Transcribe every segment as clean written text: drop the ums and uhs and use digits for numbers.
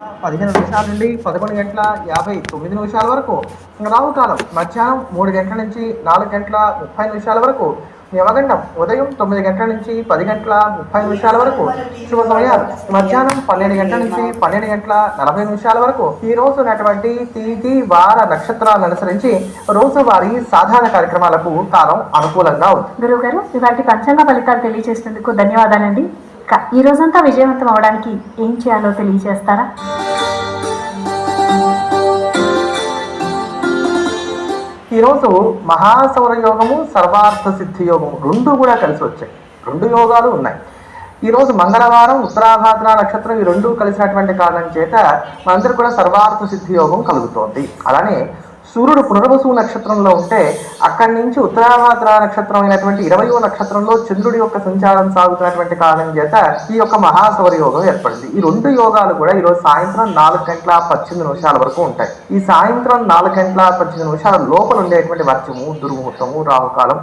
15 నిమిషాల నుండి 11:59 వరకు. రావుకాలం మధ్యాహ్నం 3 గంటల నుంచి 4:30 వరకు. యమగండం ఉదయం 9 గంటల నుంచి 10:30 వరకు. శుభ సమయాలు మధ్యాహ్నం 12 గంటల నుంచి 12:40 వరకు. ఈ రోజు ఉన్నటువంటి తిథి వార నక్షత్రాలను అనుసరించి రోజువారీ సాధారణ కార్యక్రమాలకు కాలం అనుకూలంగా ఉంది. గురువు గారు, ఇవాటి పంచాంగ ఫలితాలు తెలియజేసినందుకు ధన్యవాదాలండి. ఈ రోజంతా విజయవంతం అవడానికి ఏం చేయాలో తెలియజేస్తారా? ఈరోజు మహాసౌర యోగము, సర్వార్థ సిద్ధి యోగము రెండు కూడా కలిసి వచ్చాయి. రెండు యోగాలు ఉన్నాయి. ఈరోజు మంగళవారం, ఉత్తరాభాద్ర నక్షత్రం ఈ రెండు కలిసినటువంటి కారణం చేత మనందరూ కూడా సర్వార్థ సిద్ధి యోగం కలుగుతోంది. అలానే సూర్యుడు పునర్వసు నక్షత్రంలో ఉంటే అక్కడి నుంచి ఉత్తరాభాద్ర నక్షత్రం అయినటువంటి 20వ నక్షత్రంలో చంద్రుడి యొక్క సంచారం సాగుతున్నటువంటి కారణం చేత ఈ యొక్క మహాసౌర యోగం ఏర్పడింది. ఈ రెండు యోగాలు కూడా ఈరోజు సాయంత్రం 4:18 వరకు ఉంటాయి. ఈ సాయంత్రం 4:18 లోపల ఉండేటువంటి వర్షము, దుర్ముహూర్తము, రాహుకాలం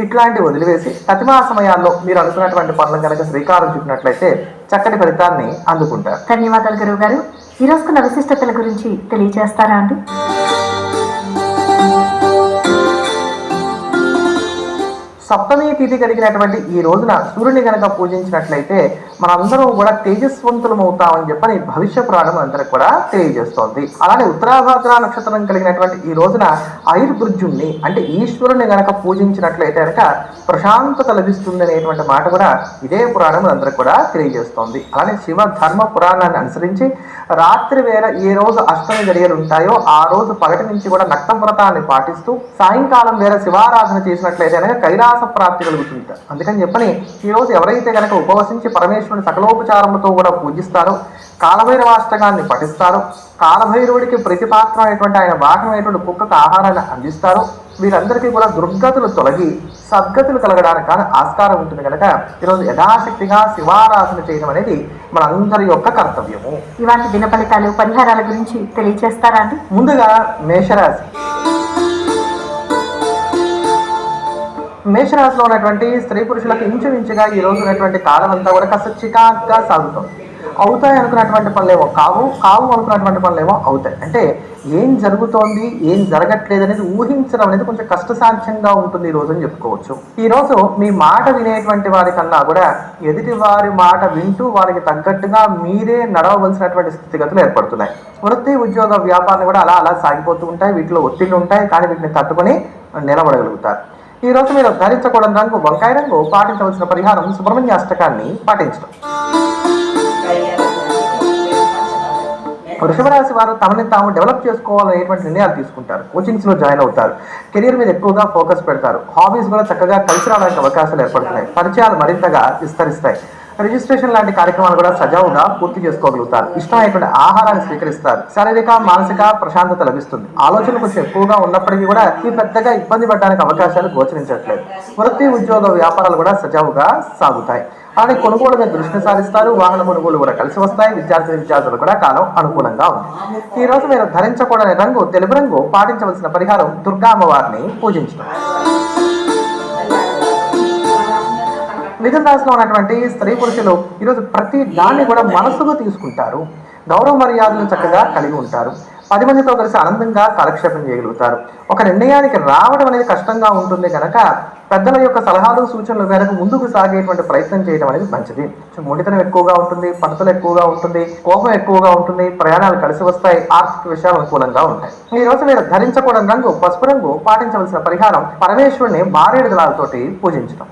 ఇట్లాంటివి వదిలివేసి ప్రతిమా సమయాల్లో మీరు అనుకున్నటువంటి పనులు కనుక శ్రీకారం చుట్టినట్లయితే చక్కటి ఫలితాన్ని అందుకుంటారు. ధన్యవాదాలు గురువు గారు. ఈ రోజుకున్న విశిష్టతల గురించి తెలియజేస్తారా అండి? సప్తమి తిథి కలిగినటువంటి ఈ రోజున సూర్యుని గనక పూజించినట్లయితే మనందరం కూడా తేజస్వంతులం అవుతామని చెప్పని భవిష్య పురాణం అందరికి కూడా తెలియజేస్తోంది. అలానే ఉత్తరాభాద్ర నక్షత్రం కలిగినటువంటి ఈ రోజున ఆయుర్భృజుణ్ణి అంటే ఈశ్వరుని గనక పూజించినట్లయితే కనుక ప్రశాంతత లభిస్తుంది అనేటువంటి మాట కూడా ఇదే పురాణం అందరికి కూడా తెలియజేస్తోంది. అలానే శివ ధర్మ పురాణాన్ని అనుసరించి రాత్రి వేళ ఏ రోజు అష్టమి గడియలు ఉంటాయో ఆ రోజు పగటి నుంచి కూడా నక్త వ్రతాన్ని పాటిస్తూ సాయంకాలం వేళ శివారాధన చేసినట్లయితే కనుక కైలాస ప్రాప్తి కలుగుతుంటారు. అందుకని చెప్పని ఈ రోజు ఎవరైతే కనుక ఉపవసించి పరమేశ్వరుని సకలోపచారములతో కూడా పూజిస్తారో, కాలభైరవాష్టకాన్ని పఠిస్తారో, కాలభైరవుడికి ప్రతిపాత్రమైనటువంటి ఆయన వాహనమైనటువంటి కుక్కకు ఆహారాన్ని అందిస్తారో వీరందరికీ కూడా దుర్గతులు తొలగి సద్గతులు కలగడానికి ఆస్కారం ఉంటుంది కనుక ఈరోజు యథాశక్తిగా శివారాధన చేయడం అనేది మనందరి యొక్క కర్తవ్యము. ఇవాటి దిన ఫలితాలు, పరిహారాల గురించి తెలియజేస్తారా అండి? ముందుగా మేషరాశి. మేషరాశిలో ఉన్నటువంటి స్త్రీ పురుషులకు ఇంచుమించుగా ఈ రోజు ఉన్నటువంటి కాలం అంతా కూడా కాస్త చికాగ్గా సాగుతుంది. అవుతాయి అనుకున్నటువంటి పనులేమో కావు, కావు అనుకున్నటువంటి పనులేమో అవుతాయి. అంటే ఏం జరుగుతోంది, ఏం జరగట్లేదు అనేది ఊహించడం అనేది కొంచెం కష్టసాధ్యంగా ఉంటుంది ఈ రోజు అని చెప్పుకోవచ్చు. ఈ రోజు మీ మాట వినేటువంటి వారి కన్నా కూడా ఎదుటి వారి మాట వింటూ వారికి తగ్గట్టుగా మీరే నడవవలసినటువంటి స్థితిగతులు ఏర్పడుతున్నాయి. వృత్తి, ఉద్యోగ, వ్యాపారాలు కూడా అలా అలా సాగిపోతూ ఉంటాయి. వీటిలో ఒత్తిళ్లు ఉంటాయి, కానీ వీటిని తట్టుకొని నిలబడగలుగుతారు. ఈ రోజు మీరు ధరించకూడని రంగు వంకాయ రంగు. పాటించవలసిన పరిహారం సుబ్రహ్మణ్య అష్టకాన్ని పాటించడం. వృషభ రాశి వారు తమని తాము డెవలప్ చేసుకోవాలనేటువంటి నిర్ణయాలు తీసుకుంటారు. కోచింగ్స్లో జాయిన్ అవుతారు. కెరీర్ మీద ఎక్కువగా ఫోకస్ పెడతారు. హాబీస్ కూడా చక్కగా కలిసి రావడానికి అవకాశాలు ఏర్పడుతున్నాయి. పరిచయాలు మరింతగా విస్తరిస్తాయి. రిజిస్ట్రేషన్ లాంటి కార్యక్రమాలు కూడా సజావుగా పూర్తి చేసుకోగలుగుతారు. ఇష్టమైనటువంటి ఆహారాన్ని స్వీకరిస్తారు. శారీరక, మానసిక ప్రశాంతత లభిస్తుంది. ఆలోచనలు కొంచెం ఎక్కువగా ఉన్నప్పటికీ కూడా ఈ పెద్దగా ఇబ్బంది పడడానికి అవకాశాలు గోచరించట్లేదు. వృత్తి, ఉద్యోగ, వ్యాపారాలు కూడా సజావుగా సాగుతాయి. అలానే కొనుగోలు మీద దృష్టిని సారిస్తారు. వాహన కొనుగోలు కూడా కలిసి వస్తాయి. విద్యార్థులు కూడా కాలం అనుకూలంగా ఉంది. ఈ రోజు మీరు ధరించకూడని రంగు తెలుపు రంగు. పాటించవలసిన పరిహారం దుర్గా అమ్మవారిని పూజించడం. మిథున రాశిలో ఉన్నటువంటి స్త్రీ పురుషులు ఈరోజు ప్రతి దాన్ని కూడా మనసుకు తీసుకుంటారు. గౌరవ మర్యాదలను చక్కగా కలిగి ఉంటారు. 10 మందితో కలిసి ఆనందంగా కాలక్షేపం చేయగలుగుతారు. ఒక నిర్ణయానికి రావడం అనేది కష్టంగా ఉంటుంది కనుక పెద్దల యొక్క సలహాలు, సూచనల మేరకు ముందుకు సాగేటువంటి ప్రయత్నం చేయడం అనేది మంచిది. మొండితనం ఎక్కువగా ఉంటుంది, పట్టుదల ఎక్కువగా ఉంటుంది, కోపం ఎక్కువగా ఉంటుంది. ప్రయాణాలు కలిసి వస్తాయి. ఆర్థిక విషయాలు అనుకూలంగా ఉంటాయి. ఈ రోజు మీరు ధరించకూడని రంగు పసుపు రంగు. పాటించవలసిన పరిహారం పరమేశ్వరుని మారేడు దళాలతోటి పూజించడం.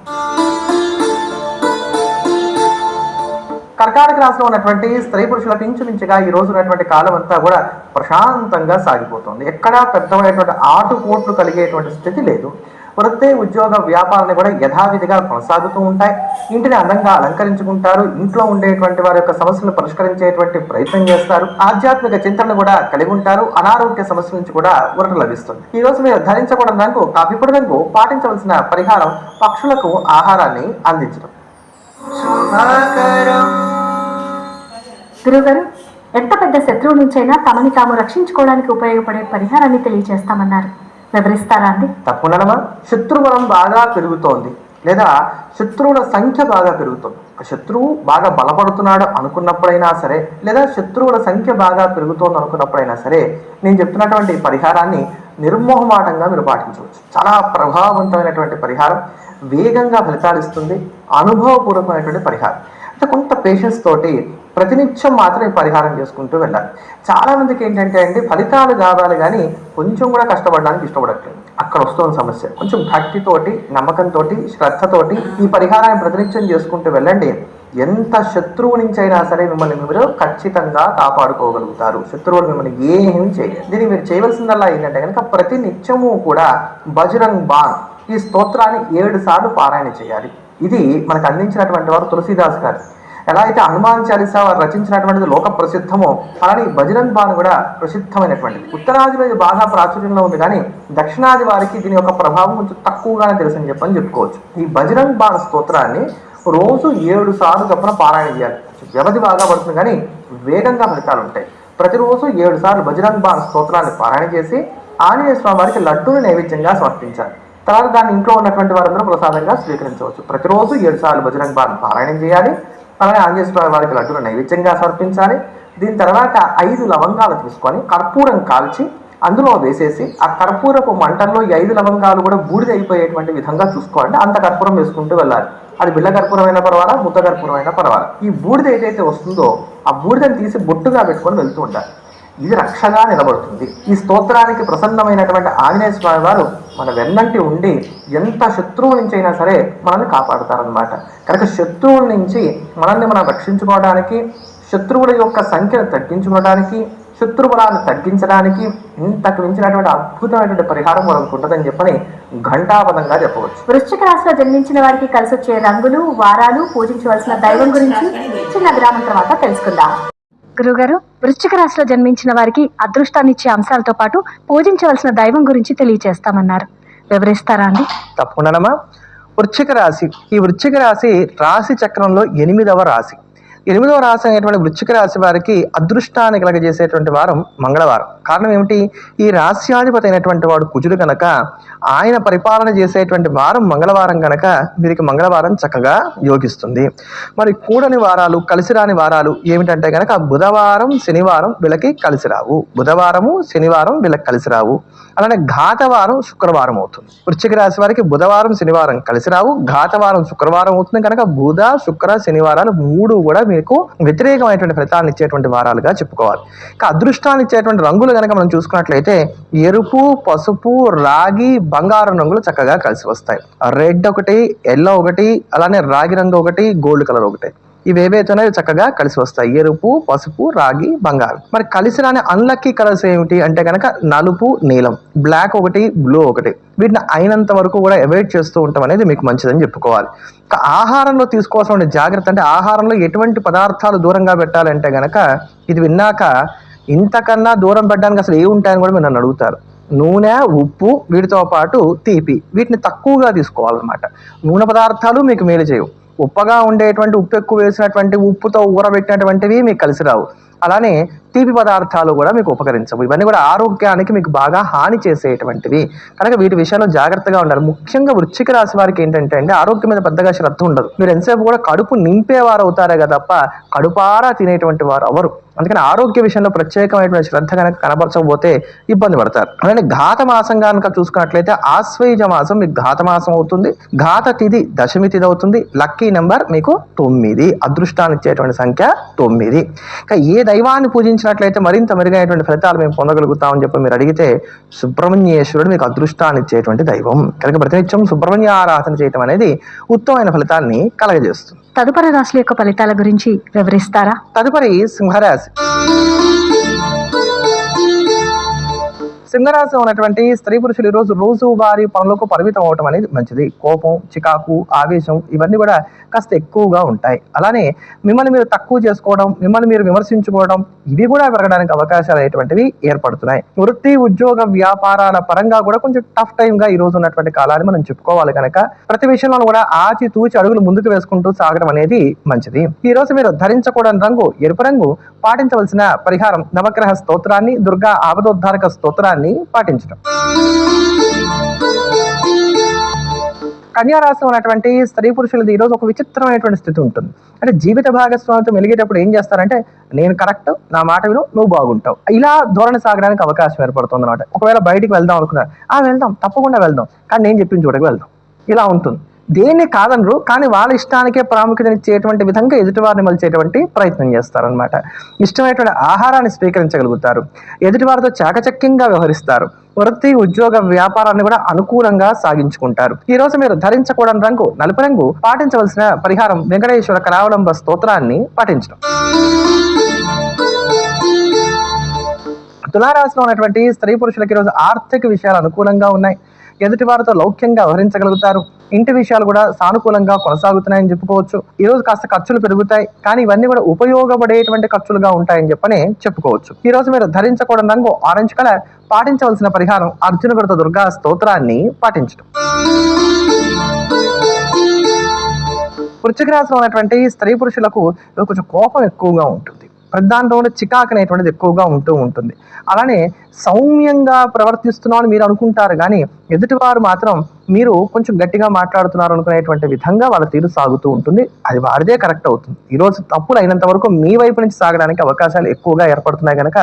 కర్కాటక రాశిలో ఉన్నటువంటి స్త్రీ పురుషులకు ఇంచుమించుగా ఈ రోజు ఉన్నటువంటి కాలం అంతా కూడా ప్రశాంతంగా సాగిపోతుంది. ఎక్కడా పెద్దమైనటువంటి ఆటుపోట్లు కలిగేటువంటి స్థితి లేదు. వృత్తి, ఉద్యోగ, వ్యాపారాలు కూడా యథావిధిగా కొనసాగుతూ ఉంటాయి. ఇంటిని అందంగా అలంకరించుకుంటారు. ఇంట్లో ఉండేటువంటి వారి యొక్క సమస్యలను పరిష్కరించేటువంటి ప్రయత్నం చేస్తారు. ఆధ్యాత్మిక చింతనలు కూడా కలిగి ఉంటారు. అనారోగ్య సమస్యల నుంచి కూడా ఊరట లభిస్తుంది. ఈ రోజు మీరు ధరించకూడని రంగు కాఫీపొడి రంగు. పాటించవలసిన పరిహారం పక్షులకు ఆహారాన్ని అందించడం. గురుగారు, ఎంత పెద్ద శత్రువు నుంచైనా తమని తాము రక్షించుకోవడానికి ఉపయోగపడే పరిహారాన్ని తెలియజేస్తామన్నారు. వివరిస్తారా అండి? తప్పకుండా. శత్రుబలం బాగా పెరుగుతోంది లేదా శత్రువుల సంఖ్య బాగా పెరుగుతుంది. శత్రువు బాగా బలపడుతున్నాడు అనుకున్నప్పుడైనా సరే, లేదా శత్రువుల సంఖ్య బాగా పెరుగుతోంది అనుకున్నప్పుడైనా సరే, నేను చెప్తున్నటువంటి పరిహారాన్ని నిర్మోహమాటంగా మీరు పాటించవచ్చు. చాలా ప్రభావవంతమైనటువంటి పరిహారం, వేగంగా ఫలితాలు ఇస్తుంది, అనుభవపూర్వకమైనటువంటి పరిహారం. అంటే కొంత పేషెన్స్ తోటి ప్రతినిత్యం మాత్రం ఈ పరిహారం చేసుకుంటూ వెళ్ళాలి. చాలా మందికి ఏంటంటే అండి, ఫలితాలు కావాలి కానీ కొంచెం కూడా కష్టపడడానికి ఇష్టపడట్లేదు. అక్కడ వస్తున్న సమస్య. కొంచెం భక్తితోటి, నమ్మకంతో, శ్రద్ధతోటి ఈ పరిహారాన్ని ప్రతినిత్యం చేసుకుంటూ వెళ్ళండి. ఎంత శత్రువు నుంచి అయినా సరే మిమ్మల్ని మీరు ఖచ్చితంగా కాపాడుకోగలుగుతారు. శత్రువులు మిమ్మల్ని ఏమీ చేయలేదు. దీన్ని మీరు చేయవలసిందల్లా ఏంటంటే కనుక ప్రతి నిత్యము కూడా బజరంగ్ బాన్ ఈ స్తోత్రాన్ని 7 సార్లు పారాయణ చేయాలి. ఇది మనకు అందించినటువంటి వారు తులసీదాస్ గారు. ఎలా అయితే హనుమాన్ చాలీసా వారు రచించినటువంటిది లోక ప్రసిద్ధమో, అలానే బజరంగ్ బాన్ కూడా ప్రసిద్ధమైనటువంటిది. ఉత్తరాది మీద బాగా ప్రాచుర్యంలో ఉంది కానీ దక్షిణాది వారికి దీని యొక్క ప్రభావం కొంచెం తక్కువగానే తెలుసని చెప్పుకోవచ్చు. ఈ బజరంగ్ బాన్ స్తోత్రాన్ని రోజు 7 సార్లు చొప్పున పారాయణ చేయాలి. వ్యవధి బాగా పడుతుంది కానీ వేగంగా ఫలితాలు ఉంటాయి. ప్రతిరోజు 7 సార్లు బజరంగ్ బాన్ స్తోత్రాన్ని పారాయణ చేసి ఆంజనేయ స్వామి వారికి లడ్డూని నైవేద్యంగా సమర్పించాలి. తర్వాత దాన్ని ఇంట్లో ఉన్నటువంటి వారందరూ ప్రసాదంగా స్వీకరించవచ్చు. ప్రతిరోజు 7 సార్లు బజరంగ్ బాన్ పారాయణం చేయాలి. అలాగే ఆంజనేయ స్వామి వారికి లడ్డూను నైవేద్యంగా సమర్పించాలి. దీని తర్వాత 5 లవంగాలు తీసుకొని కర్పూరం కాల్చి అందులో వేసేసి ఆ కర్పూరపు మంటల్లో ఈ 5 లవంగాలు కూడా బూడిద అయిపోయేటువంటి విధంగా చూసుకోవాలంటే అంత కర్పూరం వేసుకుంటూ వెళ్ళాలి. అది బిళ్ళ కర్పూరమైనా పర్వాలా, ముద్ద కర్పూరమైనా పర్వాలా. ఈ బూడిద ఏదైతే వస్తుందో ఆ బూడిదని తీసి బొట్టుగా పెట్టుకొని వెళ్తూ ఉండాలి. ఇది రక్షగా నిలబడుతుంది. ఈ స్తోత్రానికి ప్రసన్నమైనటువంటి ఆంజనేయ స్వామి వారు మన వెన్నంటి ఉండి ఎంత శత్రువు నుంచి అయినా సరే మనల్ని కాపాడుతారనమాట. కనుక శత్రువుల నుంచి మనల్ని మనం రక్షించుకోవడానికి, శత్రువుల యొక్క సంఖ్యను తగ్గించుకోవడానికి, శత్రుబలాన్ని తగ్గించడానికి ఇంతకు మించినటువంటి అద్భుతమైనటువంటి పరిహారం మనకు ఉంటుందని చెప్పని ఘంటాపదంగా చెప్పవచ్చు. వృశ్చిక రాశిలో జన్మించిన వారికి కలిసి వచ్చే రంగులు, వారాలు, పూజించవలసిన దైవం గురించి చిన్న విరామం తర్వాత తెలుసుకుందాం. గురుగారు, వృశ్చిక రాశిలో జన్మించిన వారికి అదృష్టాన్ని ఇచ్చే అంశాలతో పాటు పూజించవలసిన దైవం గురించి తెలియజేస్తామన్నారు. వివరిస్తారా అండి? తప్పకుండానమ్మా. వృశ్చిక రాశి, ఈ వృశ్చిక రాశి రాశి చక్రంలో 8వ రాశి. 8వ రాశి అనేటువంటి వృశ్చిక రాశి వారికి అదృష్టాన్ని కలగజేసేటువంటి వారం మంగళవారం. కారణం ఏమిటి? ఈ రాశ్యాధిపతి అయినటువంటి వాడు కుజుడు కనుక ఆయన పరిపాలన చేసేటువంటి వారం మంగళవారం కనుక వీరికి మంగళవారం చక్కగా యోగిస్తుంది. మరి కూడని వారాలు, కలిసి రాని వారాలు ఏమిటంటే కనుక బుధవారం, శనివారం వీళ్ళకి కలిసి రావు. బుధవారము, శనివారం వీళ్ళకి కలిసి రావు. అలానే ఘాతవారం శుక్రవారం అవుతుంది. వృశ్చిక రాశి వారికి బుధవారం, శనివారం కలిసి రావు. ఘాతవారం శుక్రవారం అవుతుంది కనుక బుధ, శుక్ర, శనివారాలు 3 కూడా మీకు వ్యతిరేకమైనటువంటి ఫలితాలను ఇచ్చేటువంటి వారాలుగా చెప్పుకోవాలి. ఇక అదృష్టాన్ని ఇచ్చేటువంటి రంగులు కనుక మనం చూసుకున్నట్లయితే ఎరుపు, పసుపు, రాగి, బంగారం రంగులు చక్కగా కలిసి వస్తాయి. రెడ్ ఒకటి, ఎల్లో ఒకటి, అలానే రాగి రంగు ఒకటి, గోల్డ్ కలర్ ఒకటి, ఇవేవైతున్నాయో చక్కగా కలిసి వస్తాయి. ఎరుపు, పసుపు, రాగి, బంగారం. మరి కలిసి రాని అన్లక్కీ కలర్స్ ఏమిటి అంటే కనుక నలుపు, నీలం, బ్లాక్ ఒకటి, బ్లూ ఒకటి. వీటిని అయినంత వరకు కూడా అవాయిడ్ చేస్తూ ఉంటాం అనేది మీకు మంచిదని చెప్పుకోవాలి. ఆహారంలో తీసుకోవాల్సిన జాగ్రత్త అంటే ఆహారంలో ఎటువంటి పదార్థాలు దూరంగా పెట్టాలంటే గనక ఇది విన్నాక ఇంతకన్నా దూరం పెట్టడానికి అసలు ఏ ఉంటాయని కూడా మీరు నన్ను అడుగుతారు. నూనె, ఉప్పు, వీటితో పాటు తీపి, వీటిని తక్కువగా తీసుకోవాలన్నమాట. నూనె పదార్థాలు మీకు మేలు చేయవు. ఉప్పగా ఉండేటువంటి, ఉప్పు ఎక్కువ వేసినటువంటి, ఉప్పుతో ఊరబెట్టినటువంటివి మీకు కలిసి రావు. అలానే తీపి పదార్థాలు కూడా మీకు ఉపకరించవు. ఇవన్నీ కూడా ఆరోగ్యానికి మీకు బాగా హాని చేసేటువంటివి కనుక వీటి విషయంలో జాగ్రత్తగా ఉండాలి. ముఖ్యంగా వృశ్చిక రాశి వారికి ఏంటంటే అండి ఆరోగ్యం మీద పెద్దగా శ్రద్ధ ఉండదు. మీరు ఎంతసేపు కూడా కడుపు నింపేవారు అవుతారే కదా తప్ప కడుపారా తినేటువంటి వారు అవరు. అందుకని ఆరోగ్య విషయంలో ప్రత్యేకమైనటువంటి శ్రద్ధ కనుక కనబరచకపోతే ఇబ్బంది పడతారు. అలానే ఘాత మాసం కనుక చూసుకున్నట్లయితే ఆశ్వయుజ మాసం మీకు ఘాత మాసం అవుతుంది. ఘాత తిథి దశమి తిథి అవుతుంది. లక్కీ నెంబర్ మీకు 9. అదృష్టాన్ని ఇచ్చేటువంటి సంఖ్య 9. ఇంకా ఏ దైవాన్ని పూజించినట్లయితే మరింత మెరుగైనటువంటి ఫలితాలు మేము పొందగలుగుతామని చెప్పి మీరు అడిగితే సుబ్రహ్మణ్యేశ్వరుడు మీకు అదృష్టాన్ని ఇచ్చేటువంటి దైవం కనుక ప్రతినిత్యం సుబ్రహ్మణ్య ఆరాధన చేయటం అనేది ఉత్తమమైన ఫలితాన్ని కలగజేస్తుంది. తదుపరి రాశుల యొక్క ఫలితాల గురించి వివరిస్తారా? తదుపరి సింహరాశి. సింహరాశి ఉన్నటువంటి స్త్రీ పురుషులు ఈరోజు రోజువారీ పనులకు పరిమితం అవటం అనేది మంచిది. కోపం, చికాకు, ఆవేశం ఇవన్నీ కూడా కాస్త ఎక్కువగా ఉంటాయి. అలానే మిమ్మల్ని మీరు తక్కువ చేసుకోవడం, మిమ్మల్ని మీరు విమర్శించుకోవడం ఇవి కూడా పెరగడానికి అవకాశాలు అనేటువంటివి ఏర్పడుతున్నాయి. వృత్తి, ఉద్యోగ, వ్యాపారాల పరంగా కూడా కొంచెం టఫ్ టైం గా ఈ రోజు ఉన్నటువంటి కాలాన్ని మనం చెప్పుకోవాలి. కనుక ప్రతి విషయంలో కూడా ఆచి తూచి అడుగులు ముందుకు వేసుకుంటూ సాగడం అనేది మంచిది. ఈ రోజు మీరు ధరించకూడని రంగు ఎరుపు రంగు. పాటించవలసిన పరిహారం నవగ్రహ స్తోత్రాన్ని, దుర్గా ఆపదోద్ధారక స్తోత్రాన్ని పాటించడం. కన్యా రాశిలో ఉన్నటువంటి స్త్రీ పురుషులది ఈరోజు ఒక విచిత్రమైనటువంటి స్థితి ఉంటుంది. అంటే జీవిత భాగస్వామితో మెలిగేటప్పుడు ఏం చేస్తారంటే, నేను కరెక్ట్, నా మాట విను, నువ్వు బాగుంటావు, ఇలా ధోరణి సాగడానికి అవకాశం ఏర్పడుతుంది అనమాట. ఒకవేళ బయటికి వెళ్దాం అనుకున్నారు, వెళ్దాం, తప్పకుండా వెళ్దాం, కానీ నేను చెప్పిన చోటకి వెళ్దాం, ఇలా ఉంటుంది. దేన్ని కాదనరు, కానీ వాళ్ళ ఇష్టానికే ప్రాముఖ్యతనిచ్చేటువంటి విధంగా ఎదుటివారిని మలిచేటువంటి ప్రయత్నం చేస్తారనమాట. ఇష్టమైనటువంటి ఆహారాన్ని స్వీకరించగలుగుతారు, ఎదుటివారితో చాకచక్యంగా వ్యవహరిస్తారు, వృత్తి ఉద్యోగ వ్యాపారాన్ని కూడా అనుకూలంగా సాగించుకుంటారు. ఈ రోజు మీరు ధరించకూడని రంగు నలుపు రంగు. పాటించవలసిన పరిహారం వెంకటేశ్వర కరావలంబ స్తోత్రాన్ని పాటించడం. తులారాశిలో ఉన్నటువంటి స్త్రీ పురుషులకి ఈరోజు ఆర్థిక విషయాలు అనుకూలంగా ఉన్నాయి. ఎదుటి వారితో లౌక్యంగా వ్యవహరించగలుగుతారు. ఇంటి విషయాలు కూడా సానుకూలంగా కొనసాగుతున్నాయని చెప్పుకోవచ్చు. ఈ రోజు కాస్త ఖర్చులు పెరుగుతాయి, కానీ ఇవన్నీ కూడా ఉపయోగపడేటువంటి ఖర్చులుగా ఉంటాయని చెప్పని చెప్పుకోవచ్చు. ఈ రోజు మీరు ధరించకూడని రంగు ఆరెంజ్ కలర్. పాటించవలసిన పరిహారం అర్జునకృత దుర్గా స్తోత్రాన్ని పాటించడం. వృశ్చిక రాశిలో ఉన్నటువంటి స్త్రీ పురుషులకు కొంచెం కోపం ఎక్కువగా ఉంటుంది. ప్రధానంలో చికాకు అనేటువంటిది ఎక్కువగా ఉంటూ ఉంటుంది. అలానే సౌమ్యంగా ప్రవర్తిస్తున్నామని మీరు అనుకుంటారు, కానీ ఎదుటివారు మాత్రం మీరు కొంచెం గట్టిగా మాట్లాడుతున్నారు అనుకునేటువంటి విధంగా వాళ్ళ తీరు సాగుతూ ఉంటుంది. అది వారిదే కరెక్ట్ అవుతుంది. ఈరోజు తప్పులు అయినంత వరకు మీ వైపు నుంచి సాగడానికి అవకాశాలు ఎక్కువగా ఏర్పడుతున్నాయి కనుక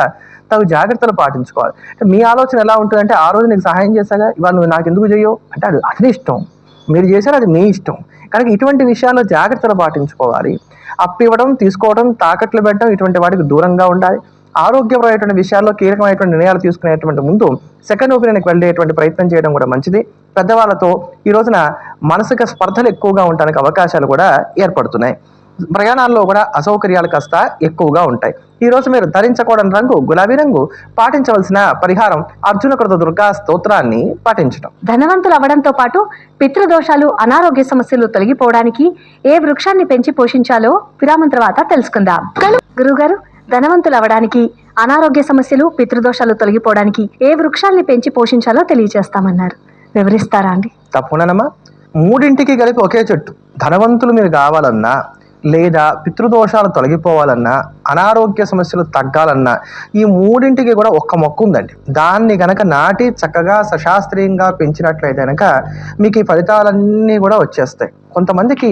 తగు జాగ్రత్తలు పాటించుకోవాలి. అంటే మీ ఆలోచన ఎలా ఉంటుందంటే, ఆ రోజు నీకు సహాయం చేశాగా, ఇవాళ నువ్వు నాకు ఎందుకు చేయవు అంటే అది ఇష్టం, మీరు చేశారు, అది మీ ఇష్టం. కనుక ఇటువంటి విషయాల్లో జాగ్రత్తలు పాటించుకోవాలి. అప్పివ్వడం, తీసుకోవడం, తాకట్లు పెట్టడం, ఇటువంటి వాటికి దూరంగా ఉండాలి. ఆరోగ్యపరమైనటువంటి విషయాల్లో కీలకమైనటువంటి నిర్ణయాలు తీసుకునేటువంటి ముందు సెకండ్ ఒపీనియన్కి వెళ్ళేటువంటి ప్రయత్నం చేయడం కూడా మంచిది. పెద్దవాళ్ళతో ఈ రోజున మానసిక స్పర్ధలు ఎక్కువగా ఉండడానికి అవకాశాలు కూడా ఏర్పడుతున్నాయి. ప్రయాణాల్లో కూడా అసౌకర్యాలు కాస్త ఎక్కువగా ఉంటాయి. ఈ రోజు మీరు ధరించకూడని రంగు గులాబీ రంగు. పాటించవలసిన పరిహారం అర్జునకృత దుర్గా స్తోత్రాన్ని పాటించడం. ధనవంతులు అవ్వడంతో పాటు పితృదోషాలు, అనారోగ్య సమస్యలు తొలగిపోవడానికి ఏ వృక్షాన్ని పెంచి పోషించాలో విరామం తర్వాత తెలుసుకుందాం. గురుగారు, ధనవంతులు అవ్వడానికి, అనారోగ్య సమస్యలు, పితృదోషాలు తొలగిపోవడానికి ఏ వృక్షాన్ని పెంచి పోషించాలో తెలియజేస్తామన్నారు. వివరిస్తారా అండి? తప్పకుండానమ్మా. మూడింటికి కలిపి ఒకే చెట్టు. ధనవంతులు మీరు కావాలన్నా, లేదా పితృదోషాలు తొలగిపోవాలన్నా, అనారోగ్య సమస్యలు తగ్గాలన్నా, ఈ మూడింటికి కూడా ఒక్క మొక్క ఉందండి. దాన్ని గనక నాటి చక్కగా సశాస్త్రీయంగా పెంచినట్లయితే కనుక మీకు ఈ ఫలితాలన్నీ కూడా వచ్చేస్తాయి. కొంతమందికి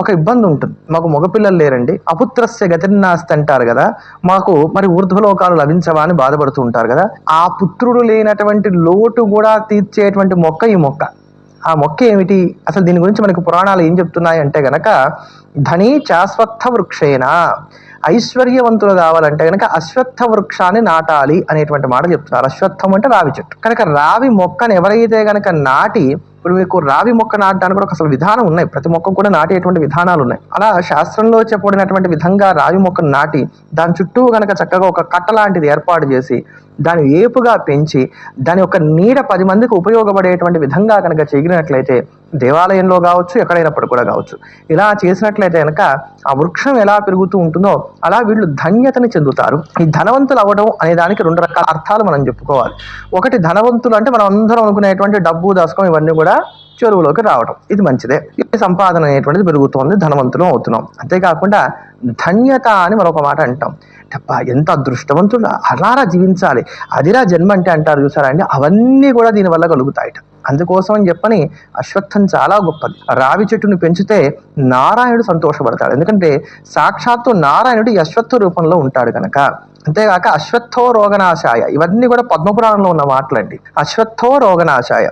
ఒక ఇబ్బంది ఉంటుంది, మాకు మగపిల్లలు లేరండి, అపుత్రస్య గతిర్నాస్తి అంటారు కదా, మాకు మరి ఊర్ధ్వలోకాలు లభించవా అని బాధపడుతూ ఉంటారు కదా. ఆ పుత్రుడు లేనటువంటి లోటు కూడా తీర్చేటువంటి మొక్క ఈ మొక్క. ఆ మొక్క ఏమిటి, అసలు దీని గురించి మనకు పురాణాలు ఏం చెప్తున్నాయి అంటే గనక, ధనీ చాశ్వత్థ వృక్షేణ, ఐశ్వర్యవంతులు కావాలంటే కనుక అశ్వత్థ వృక్షాన్ని నాటాలి అనేటువంటి మాట చెప్తున్నారు. అశ్వత్థం అంటే రావి చెట్టు. కనుక రావి మొక్కను ఎవరైతే కనుక నాటి, ఇప్పుడు మీకు రావి మొక్క నాటడానికి కూడా అసలు విధానం ఉన్నాయి, ప్రతి మొక్క కూడా నాటేటువంటి విధానాలు ఉన్నాయి. అలా శాస్త్రంలో చెప్పబడినటువంటి విధంగా రావి మొక్కను నాటి దాని చుట్టూ కనుక చక్కగా ఒక కట్ట లాంటిది ఏర్పాటు చేసి దాన్ని ఏపుగా పెంచి దాని యొక్క నీడ 10 మందికి ఉపయోగపడేటువంటి విధంగా కనుక చేయగినట్లయితే, దేవాలయంలో కావచ్చు, ఎక్కడైనప్పుడు కూడా కావచ్చు, ఇలా చేసినట్లయితే కనుక ఆ వృక్షం ఎలా పెరుగుతూ ఉంటుందో అలా వీళ్ళు ధన్యతని చెందుతారు. ఈ ధనవంతులు అవ్వడం అనే దానికి 2 రకాల అర్థాలు మనం చెప్పుకోవాలి. ఒకటి, ధనవంతులు అంటే మనం అందరం అనుకునేటువంటి డబ్బు, దశకం ఇవన్నీ కూడా చెరువులోకి రావడం, ఇది మంచిదే. ఈ సంపాదన అనేటువంటిది పెరుగుతోంది, ధనవంతులు అవుతున్నాం. అంతేకాకుండా ధన్యత అని మరొక మాట అంటాం. ఎంత అదృష్టవంతుడు, అలారా జీవించాలి, అదిరా జన్మ అంటే అంటారు చూసారా అండి, అవన్నీ కూడా దీనివల్ల కలుగుతాయట. అందుకోసం అని చెప్పని అశ్వత్థం చాలా గొప్పది. రావి చెట్టుని పెంచితే నారాయణుడు సంతోషపడతాడు, ఎందుకంటే సాక్షాత్తు నారాయణుడు ఈ అశ్వత్థ రూపంలో ఉంటాడు కనుక. అంతేగాక అశ్వత్థో రోగనాశాయ, ఇవన్నీ కూడా పద్మపురాణంలో ఉన్న మాటలండి. అశ్వత్థో రోగనాశాయ,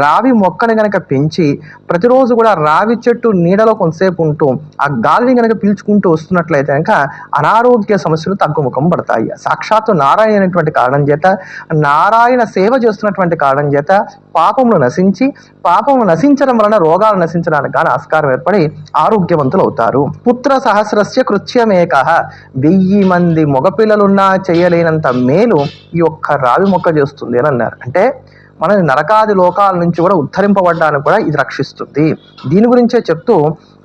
రావి మొక్కని గనక పెంచి ప్రతిరోజు కూడా రావి చెట్టు నీడలో కొంతసేపు ఉంటూ ఆ గాలిని గనక పీల్చుకుంటూ వస్తున్నట్లయితే కనుక అనారోగ్య సమస్యలు తగ్గుముఖం పడతాయి. సాక్షాత్తు నారాయణ అనేటువంటి కారణం చేత, నారాయణ సేవ చేస్తున్నటువంటి కారణం చేత పాపములు నశించి, పాపము నశించడం వలన రోగాలు నశించడానికి కానీ ఆస్కారం ఏర్పడి ఆరోగ్యవంతులు అవుతారు. పుత్ర సహస్రస్య కృత్యమేక, 1000 మంది మగపిల్లలున్నా చేయలేనంత మేలు ఈ ఒక్క రావి మొక్క చేస్తుంది అని అన్నారు. అంటే మన నరకాది లోకాల నుంచి కూడా ఉద్ధరింపబడ్డానికి కూడా ఇది రక్షిస్తుంది. దీని గురించే చెప్తూ,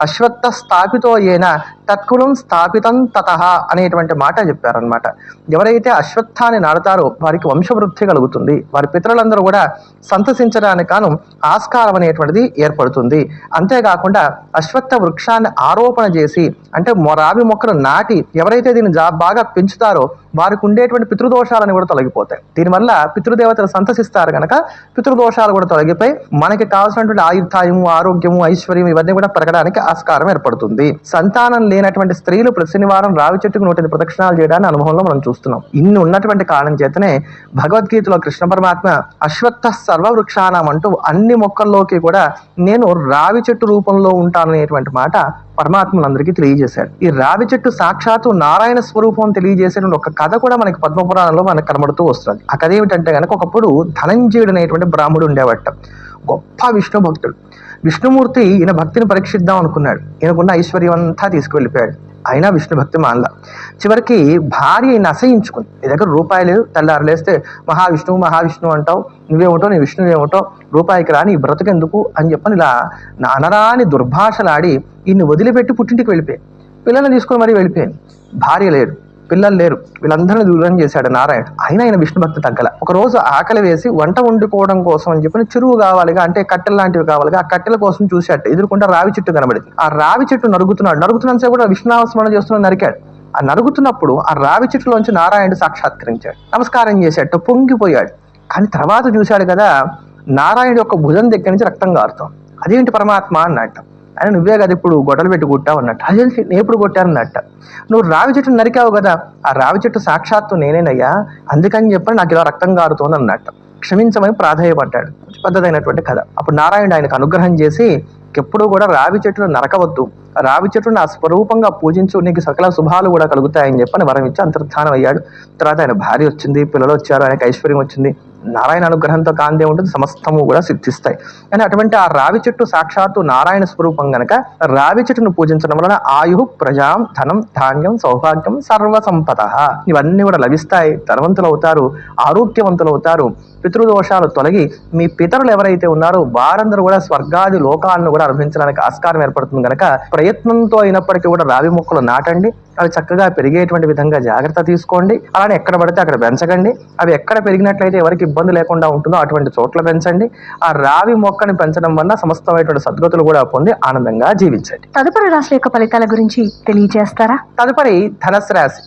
అశ్వత్థ స్థాపితో అయిన తత్కులం స్థాపితం తతః అనేటువంటి మాట చెప్పారనమాట. ఎవరైతే అశ్వత్థాన్ని నాటుతారో వారికి వంశవృద్ధి కలుగుతుంది, వారి పితరులందరూ కూడా సంతసించడానికి కాను ఆస్కారం అనేటువంటిది ఏర్పడుతుంది. అంతేకాకుండా అశ్వత్థ వృక్షాన్ని ఆరోపణ చేసి అంటే రావి మొక్కను నాటి ఎవరైతే దీన్ని బాగా పెంచుతారో వారికి ఉండేటువంటి పితృదోషాలను కూడా తొలగిపోతాయి. దీనివల్ల పితృదేవతలు సంతసిస్తారు కనుక పితృదోషాలు కూడా తొలగిపోయి మనకి కావాల్సినటువంటి ఆయుర్దాయము, ఆరోగ్యము, ఐశ్వర్యం ఇవన్నీ కూడా పెరగడానికి ఆస్కారం ఏర్పడుతుంది. సంతానం లేనటువంటి స్త్రీలు ప్రతి శనివారం రావి చెట్టుకు 108 ప్రదక్షిణాలు చేయడానికి అనుభవంలో మనం చూస్తున్నాం. ఇన్ని ఉన్నటువంటి కారణం చేతనే భగవద్గీతలో కృష్ణ పరమాత్మ అశ్వత్థ సర్వవృక్షానం అంటూ అన్ని మొక్కల్లోకి కూడా నేను రావి చెట్టు రూపంలో ఉంటాననేటువంటి మాట పరమాత్మలందరికీ తెలియజేశాడు. ఈ రావి చెట్టు సాక్షాత్తు నారాయణ స్వరూపం తెలియజేసేటువంటి ఒక కథ కూడా మనకి పద్మపురాణంలో మనకు కనబడుతూ వస్తుంది. ఆ కథ ఏమిటంటే కనుక ఒకప్పుడు ధనంజయుడు అనేటువంటి బ్రాహ్మడు ఉండేవాట. గొప్ప విష్ణు భక్తుడు. విష్ణుమూర్తి ఈయన భక్తిని పరీక్షిద్దాం అనుకున్నాడు. ఈయనకున్న ఐశ్వర్యం అంతా తీసుకువెళ్ళిపోయాడు. అయినా విష్ణు భక్తి మానలా. చివరికి భార్య ఈయన అసహించుకుంది. నీ దగ్గర రూపాయలు తెల్లారు లేస్తే మహావిష్ణువు మహావిష్ణువు అంటావు, నువ్వేమిటో నీ విష్ణువు ఏమిటో, రూపాయికి రాని ఈ బ్రతుకెందుకు అని చెప్పని ఇలా అనరాని దుర్భాషలాడి ఈయన్ని వదిలిపెట్టి పుట్టింటికి వెళ్ళిపోయాను. పిల్లల్ని తీసుకొని మరీ వెళ్ళిపోయాను. భార్య లేరు, పిల్లలు లేరు, వీళ్ళందరినీ దూరం చేశాడు నారాయణ. అయినా ఆయన విష్ణు భక్తి తగ్గల. ఒక రోజు ఆకలి వేసి వంట వండుకోవడం కోసం అని చెప్పి చెరువు కావాలిగా, అంటే కట్టెలు లాంటివి కావాలిగా, ఆ కట్టెల కోసం చూశాట. ఎదురుకుంటే రావి చెట్టు కనబడింది. ఆ రావి చెట్టు నరుగుతున్నంత కూడా విష్ణునామస్మరణ చేస్తున్న నరికాడు. ఆ నరుగుతున్నప్పుడు ఆ రావి చెట్టులోంచి నారాయణుడు సాక్షాత్కరించాడు. నమస్కారం చేశాడు, పొంగిపోయాడు. కానీ తర్వాత చూశాడు కదా, నారాయణుడు యొక్క భుజం దగ్గర నుంచి రక్తం కారుతాం. అదేంటి పరమాత్మ అన్నట్టు. ఆయన నువ్వే కదా ఇప్పుడు గొడవలు పెట్టి కొట్టావు అన్నట్టు. అదే నేను ఎప్పుడు కొట్టానన్నట్ట. నువ్వు రావి చెట్టును నరికావు కదా, ఆ రావి చెట్టు సాక్షాత్తు నేనేనయ్యా, అందుకని చెప్పని నాకు ఇలా రక్తం కారుతోంది అన్నట్టు. క్షమించమని ప్రాధేయపడ్డాడు. పద్ధతైనటువంటి కథ. అప్పుడు నారాయణుడు ఆయనకు అనుగ్రహం చేసి ఎప్పుడు కూడా రావి చెట్టును నరకవద్దు, రావి చెట్టును ఆ స్వరూపంగా పూజించు, నీకు సకల శుభాలు కూడా కలుగుతాయని చెప్పని వరం ఇచ్చి అంతర్ధానం అయ్యాడు. తర్వాత ఆయన భార్య వచ్చింది, పిల్లలు వచ్చారు, ఆయనకు ఐశ్వర్యం వచ్చింది. నారాయణ అనుగ్రహంతో కాంతి ఉంటుంది, సమస్తము కూడా సిద్ధిస్తాయి. కానీ అటువంటి ఆ రావి చెట్టు సాక్షాత్తు నారాయణ స్వరూపం గనక రావి చెట్టును పూజించడం వలన ఆయు, ప్రజాం, ధనం, ధాన్యం, సౌభాగ్యం, సర్వసంపద ఇవన్నీ కూడా లభిస్తాయి. ధనవంతులు అవుతారు, ఆరోగ్యవంతులు అవుతారు, పితృదోషాలు తొలగి మీ పితరులు ఎవరైతే ఉన్నారో వారందరూ కూడా స్వర్గాది లోకాలను కూడా అనుభవించడానికి ఆస్కారం ఏర్పడుతుంది. కనుక ప్రయత్నంతో అయినప్పటికీ కూడా రావి మొక్కలు నాటండి. అవి చక్కగా పెరిగేటువంటి విధంగా జాగ్రత్త తీసుకోండి. అలానే ఎక్కడ పడితే అక్కడ పెంచకండి. అవి ఎక్కడ పెరిగినట్లయితే ఎవరికి ఇబ్బంది లేకుండా ఉంటుందో అటువంటి చోట్ల పెంచండి. ఆ రావి మొక్కని పెంచడం వల్ల సమస్తమైనటువంటి సద్గతులు కూడా పొంది ఆనందంగా జీవించండి. తదుపరి రాశి యొక్క ఫలితాల గురించి తెలియజేస్తారా? తదుపరి ధనుసు రాశి.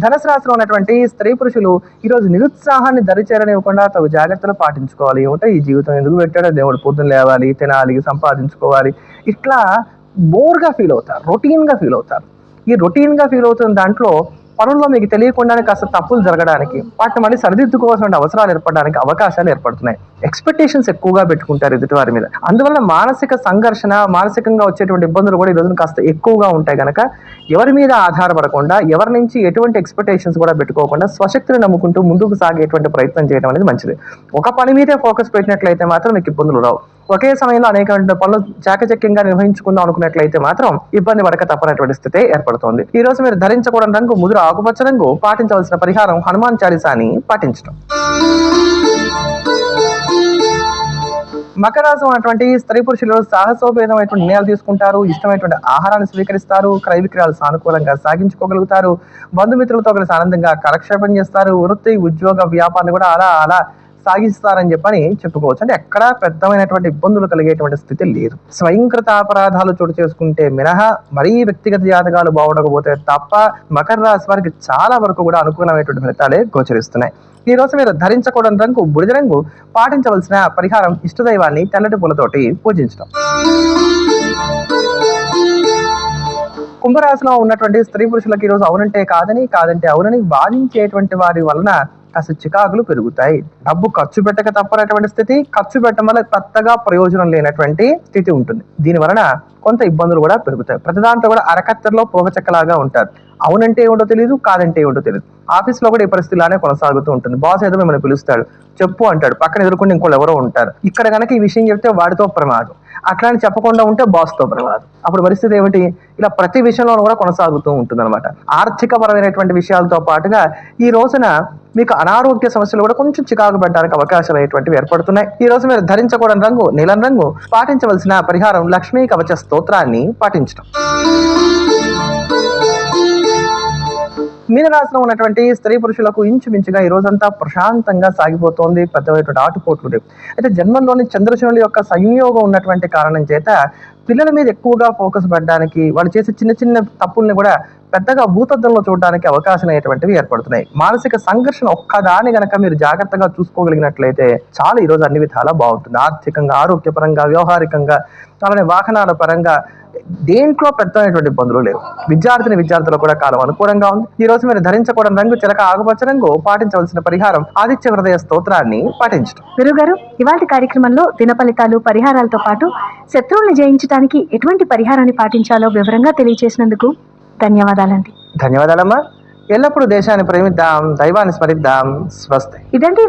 ధనుసు రాశిలో ఉన్నటువంటి స్త్రీ పురుషులు ఈరోజు నిరుత్సాహాన్ని దరిచేరనివ్వకుండా తగు జాగ్రత్తలు పాటించుకోవాలి. ఏమిటో ఈ జీవితం ఎందుకు పెట్టాడో, దేవుడు పొద్దున్న లేవాలి, తినాలి, సంపాదించుకోవాలి, ఇట్లా బోర్గా ఫీల్ అవుతారు, రొటీన్గా ఫీల్ అవుతారు. ఈ రొటీన్గా ఫీల్ అవుతున్న దాంట్లో పనుల్లో మీకు తెలియకుండానే కాస్త తప్పులు జరగడానికి, వాటిని మళ్ళీ సరిదిద్దుకోవాల్సిన అవసరాలు ఏర్పడడానికి అవకాశాలు ఏర్పడుతున్నాయి. ఎక్స్పెక్టేషన్స్ ఎక్కువగా పెట్టుకుంటారు ఎదుటి వారి మీద. అందువల్ల మానసిక సంఘర్షణ, మానసికంగా వచ్చేటువంటి ఇబ్బందులు కూడా ఈ రోజున కాస్త ఎక్కువగా ఉంటాయి. కనుక ఎవరి మీద ఆధారపడకుండా, ఎవరి నుంచి ఎటువంటి ఎక్స్పెక్టేషన్స్ కూడా పెట్టుకోకుండా స్వశక్తిని నమ్ముకుంటూ ముందుకు సాగేటువంటి ప్రయత్నం చేయడం అనేది మంచిది. ఒక పని మీదే ఫోకస్ పెట్టినట్లయితే మాత్రం మీకు ఇబ్బందులు రావు. ఒకే సమయంలో అనేక పనులు చాకచక్యంగా నిర్వహించుకుందాం అనుకున్నట్లయితే మాత్రం ఇబ్బంది పడక తప్పనటువంటి స్థితి ఏర్పడుతోంది. ఈ రోజు మీరు ధరించకూడని రంగు ముదురు ఆకుపచ్చ రంగు. పాటించవలసిన పరిహారం హనుమాన్ చాలీసాని పాటించడం. మకర రాశి ఉన్నటువంటి స్త్రీ పురుషులు సాహసోపేతమైనటువంటి నిర్ణయాలు తీసుకుంటారు, ఇష్టమైనటువంటి ఆహారాన్ని స్వీకరిస్తారు, క్రయ విక్రయాలు సానుకూలంగా సాగించుకోగలుగుతారు, బంధుమిత్రులతో కలిసి ఆనందంగా కాలక్షేపం చేస్తారు, వృత్తి ఉద్యోగ వ్యాపారాన్ని కూడా అలా సాగిస్తారని చెప్పని చెప్పుకోవచ్చు. అంటే ఎక్కడా పెద్దమైనటువంటి ఇబ్బందులు కలిగేటువంటి స్థితి లేదు. స్వయంకృత అపరాధాలు చోటు చేసుకుంటే మినహా మరీ వ్యక్తిగత జాతకాలు బాగుండకపోతే తప్ప మకర రాశి వారికి చాలా వరకు కూడా అనుకూలమైనటువంటి ఫలితాలే గోచరిస్తున్నాయి. ఈ రోజు మీరు ధరించకూడని రంగు బూడిద రంగు. పాటించవలసిన పరిహారం ఇష్టదైవాన్ని తెల్లటి పూలతోటి పూజించడం. కుంభరాశిలో ఉన్నటువంటి స్త్రీ పురుషులకు ఈరోజు అవునంటే కాదని, కాదంటే అవునని వాదించేటువంటి వారి వలన కాస్త చికాకులు పెరుగుతాయి. డబ్బు ఖర్చు పెట్టక తప్పనటువంటి స్థితి, ఖర్చు పెట్టడం వల్ల పెద్దగా ప్రయోజనం లేనటువంటి స్థితి ఉంటుంది. దీని వలన కొంత ఇబ్బందులు కూడా పెరుగుతాయి. ప్రతి దాంట్లో కూడా అరకత్తెరలో పోగచెక్కలాగా ఉంటారు. అవునంటే ఏమిటో తెలియదు, కాదంటే ఏమిటో తెలియదు. ఆఫీస్లో కూడా ఈ పరిస్థితిలానే కొనసాగుతూ ఉంటుంది. బాస్ ఏదో మిమ్మల్ని పిలుస్తాడు, చెప్పు అంటాడు, పక్కన ఎదుర్కొని ఇంకోళ్ళు ఎవరో ఉంటారు. ఇక్కడ కనుక ఈ విషయం చెప్తే వాడితో ప్రమాదం. అట్లాంటి చెప్పకుండా ఉంటే బాస్తో ప్రమాదం. అప్పుడు పరిస్థితి ఏమిటి? ఇలా ప్రతి విషయంలోనూ కూడా కొనసాగుతూ ఉంటుంది అనమాట. ఆర్థిక పరమైనటువంటి విషయాలతో పాటుగా ఈ రోజున మీకు అనారోగ్య సమస్యలు కూడా కొంచెం చికాకు పెట్టడానికి అవకాశాలు అనేటువంటివి ఏర్పడుతున్నాయి. ఈ రోజు మీరు ధరించకూడని రంగు నీలం రంగు. పాటించవలసిన పరిహారం లక్ష్మీ కవచ స్తోత్రాన్ని పాటించడం. మీనరాశిలో ఉన్నటువంటి స్త్రీ పురుషులకు ఇంచుమించుగా ఈ రోజంతా ప్రశాంతంగా సాగిపోతోంది. పెద్దమైనటువంటి ఆటుపోట్లు లేవు. అయితే జన్మంలోని చంద్రశనుల యొక్క సంయోగం ఉన్నటువంటి కారణం చేత పిల్లల మీద ఎక్కువగా ఫోకస్ పెట్టడానికి, వాళ్ళు చేసే చిన్న చిన్న తప్పుల్ని కూడా పెద్దగా భూతద్దంలో చూడడానికి అవకాశం అనేటువంటివి ఏర్పడుతున్నాయి. మానసిక సంఘర్షణ ఒక్కదాని గనక మీరు జాగ్రత్తగా చూసుకోగలిగినట్లయితే చాలా ఈ రోజు అన్ని విధాలా బాగుంటుంది. ఆర్థికంగా, ఆరోగ్యపరంగా, వ్యవహారికంగా, అలానే వాహనాల పరంగా దేంట్లో పెద్దమైనటువంటి ఇబ్బందులు లేవు. విద్యార్థులు కూడా కాలం అనుకూలంగా ఉంది. ఈ రోజు మీరు ధరించకూడని రంగు చిలక ఆకుపచ్చ రంగు. పాటించవలసిన పరిహారం ఆదిత్య హృదయ స్తోత్రాన్ని పాటించడం. గురుగారు, ఇవాళ కార్యక్రమంలో దిన ఫలితాలు, పరిహారాలతో పాటు శత్రువుల్ని జయించడానికి ఎటువంటి పరిహారాన్ని పాటించాలో వివరంగా తెలియజేసినందుకు ధన్యవాదాలండి. ధన్యవాదాలమ్మా. ఎల్లప్పుడూ దేశాన్ని ప్రేమిద్దాం, దైవాన్ని స్మరిద్దాం. స్వస్తి. ఇదండి